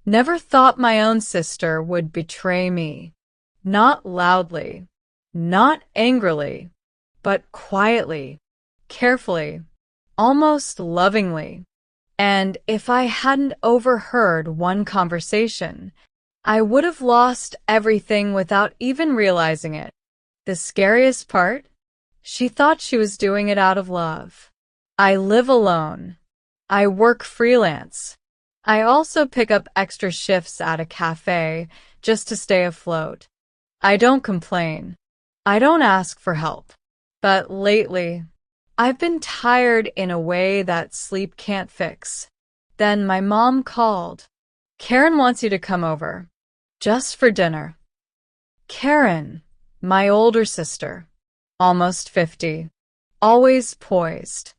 Never thought my own sister would betray me. Not loudly, not angrily, but quietly, carefully, almost lovingly. And if I hadn't overheard one conversation, I would have lost everything without even realizing it. The scariest part? She thought she was doing it out of love. I live alone. I work freelance. I also pick up extra shifts at a cafe just to stay afloat. I don't complain. I don't ask for help. But lately, I've been tired in a way that sleep can't fix. Then my mom called. Karen wants you to come over. Just for dinner. Karen, my older sister, almost 50, always poised,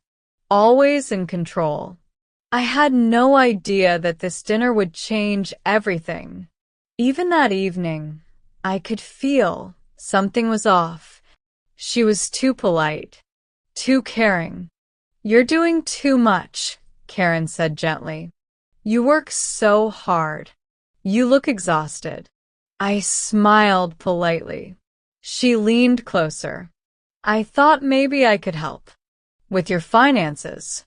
always in control. I had no idea that this dinner would change everything. Even that evening, I could feel something was off. She was too polite, too caring. You're doing too much, Karen said gently. You work so hard. You look exhausted. I smiled politely. She leaned closer. I thought maybe I could help. With your finances,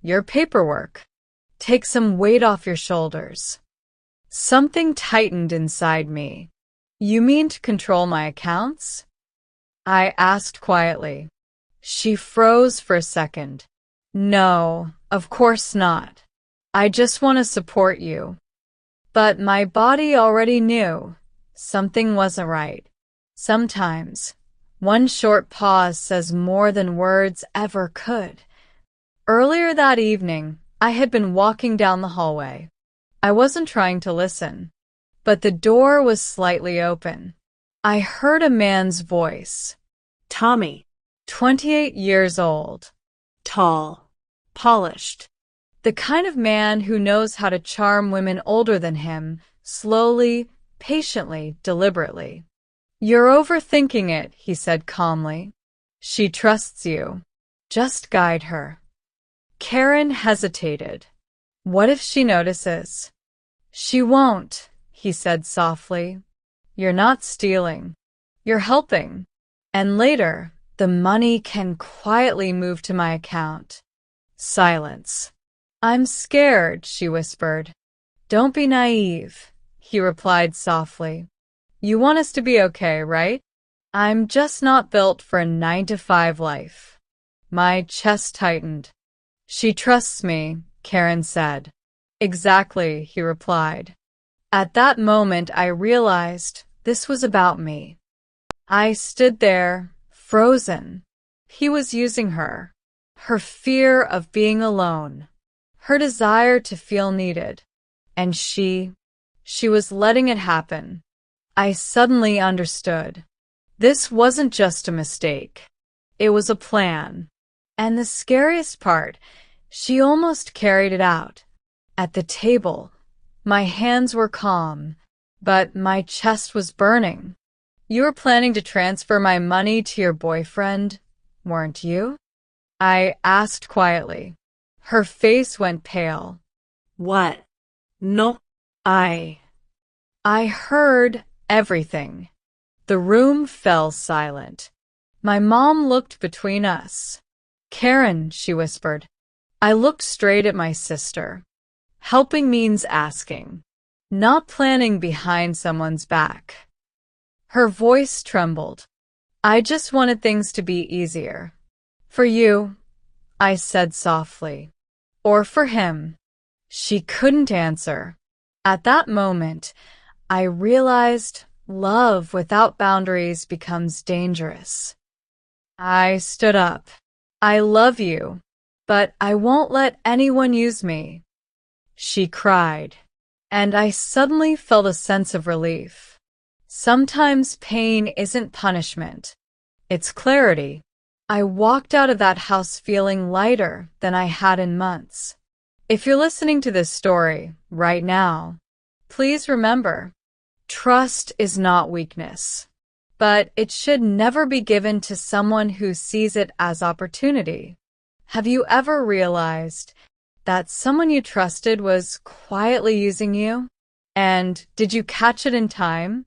your paperwork. Take some weight off your shoulders. Something tightened inside me. You mean to control my accounts? I asked quietly. She froze for a second. No, of course not. I just want to support you. But my body already knew something wasn't right. Sometimes, one short pause says more than words ever could. Earlier that evening, I had been walking down the hallway. I wasn't trying to listen, but the door was slightly open. I heard a man's voice. Tommy. 28 years old. Tall. Polished. The kind of man who knows how to charm women older than him, slowly, patiently, deliberately. You're overthinking it, he said calmly. She trusts you. Just guide her. Karen hesitated. What if she notices? She won't, he said softly. You're not stealing. You're helping. And later, the money can quietly move to my account. Silence. I'm scared, she whispered. Don't be naive, he replied softly. You want us to be okay, right? I'm just not built for a 9-to-5 life. My chest tightened. She trusts me, Karen said. Exactly, he replied. At that moment, I realized this was about me. I stood there, frozen. He was using her. Her fear of being alone. Her desire to feel needed. And she was letting it happen. I suddenly understood. This wasn't just a mistake. It was a plan. And the scariest part, she almost carried it out. At the table, my hands were calm, but my chest was burning. You were planning to transfer my money to your boyfriend, weren't you? I asked quietly. Her face went pale. What? No. I heard everything. The room fell silent. My mom looked between us. Karen, she whispered. I looked straight at my sister. Helping means asking, not planning behind someone's back. Her voice trembled. I just wanted things to be easier. For you, I said softly. Or for him. She couldn't answer. At that moment, I realized love without boundaries becomes dangerous. I stood up. I love you, but I won't let anyone use me. She cried, and I suddenly felt a sense of relief. Sometimes pain isn't punishment. It's clarity. I walked out of that house feeling lighter than I had in months. If you're listening to this story right now, please remember, trust is not weakness, but it should never be given to someone who sees it as opportunity. Have you ever realized that someone you trusted was quietly using you? And did you catch it in time?